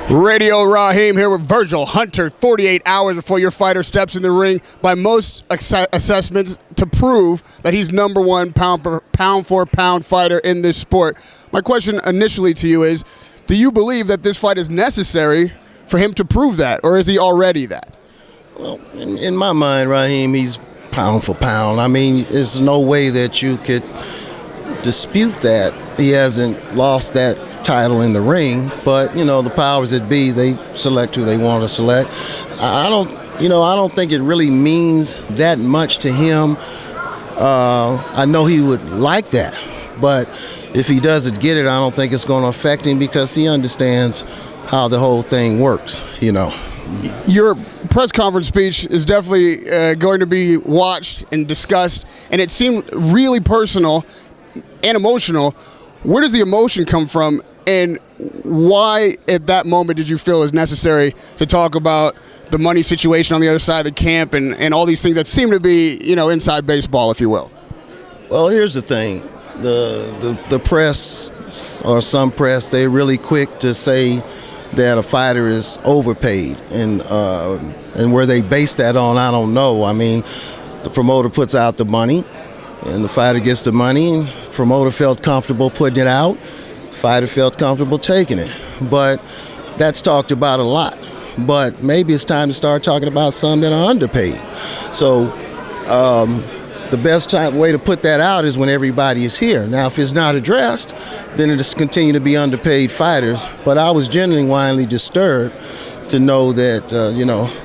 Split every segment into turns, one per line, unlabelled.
Radio Raheem here with Virgil Hunter, 48 hours before your fighter steps in the ring by most assessments to prove that he's number one pound for pound fighter in this sport. My question initially to you is, do you believe that this fight is necessary for him to prove that, or is he already that?
Well, in my mind, Raheem, he's pound for pound. I mean, there's no way that you could dispute that. He hasn't lost that title in the ring, but the powers that be, they select who they want to select. I don't think it really means that much to him. I know he would like that, but if he doesn't get it, I don't think it's going to affect him because he understands how the whole thing works.
Your press conference speech is definitely going to be watched and discussed, and it seemed really personal and emotional. Where does the emotion come from, and why at that moment did you feel it was necessary to talk about the money situation on the other side of the camp and all these things that seem to be, inside baseball, if you will?
Well, here's the thing. The press, or some press, they're really quick to say that a fighter is overpaid, and where they base that on, I don't know. I mean, the promoter puts out the money, and the fighter gets the money. The promoter felt comfortable putting it out. The fighter felt comfortable taking it. But that's talked about a lot. But maybe it's time to start talking about some that are underpaid. So the best way to put that out is when everybody is here. Now, if it's not addressed, then it'll continue to be underpaid fighters. But I was genuinely disturbed to know that,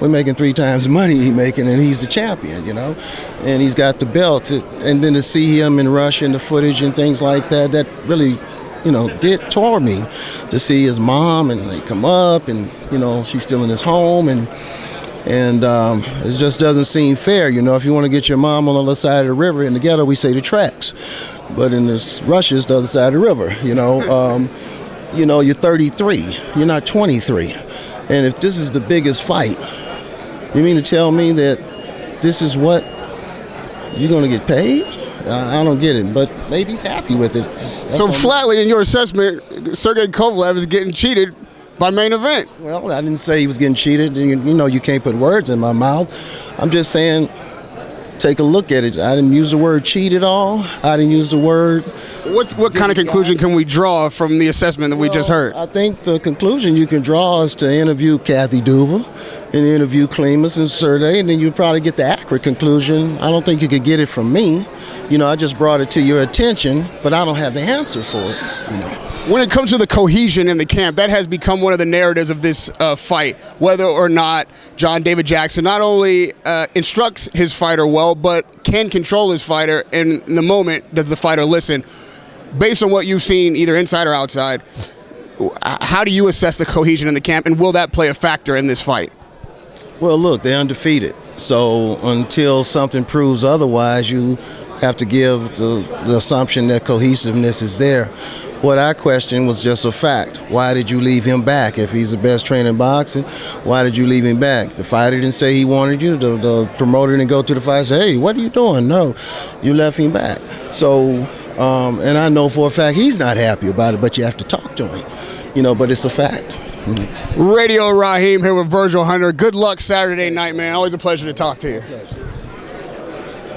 we're making 3 times the money he's making, and he's the champion, and he's got the belt. And then to see him in Russia and the footage and things like that, that really, tore me to see his mom, and they come up, and, she's still in his home, and it just doesn't seem fair. If you want to get your mom on the other side of the river, in the ghetto we say the tracks, but in Russia it's the other side of the river. You're 33, you're not 23, and if this is the biggest fight, you mean to tell me that this is what you're going to get paid? I don't get it, but maybe he's happy with it.
So flatly, in your assessment, Sergey Kovalev is getting cheated by Main Event.
Well, I didn't say he was getting cheated. You can't put words in my mouth. I'm just saying, take a look at it. I didn't use the word cheat at all. I didn't use the word.
What kind of conclusion can we draw from the assessment that we just heard?
I think the conclusion you can draw is to interview Kathy Duval and interview Klimas and Sergey, and then you probably get the accurate conclusion. I don't think you could get it from me. I just brought it to your attention, but I don't have the answer for it.
When it comes to the cohesion in the camp, that has become one of the narratives of this fight, whether or not John David Jackson not only instructs his fighter well, but can control his fighter, and in the moment does the fighter listen. Based on what you've seen, either inside or outside, how do you assess the cohesion in the camp, and will that play a factor in this fight?
Well, look, they're undefeated. So until something proves otherwise, you have to give the assumption that cohesiveness is there. What I questioned was just a fact. Why did you leave him back? If he's the best trainer in boxing, why did you leave him back? The fighter didn't say he wanted you. The promoter didn't go to the fighter and say, hey, what are you doing? No, you left him back. So, and I know for a fact he's not happy about it, but you have to talk to him. But it's a fact.
Radio Raheem here with Virgil Hunter. Good luck Saturday night, man. Always a pleasure to talk to you.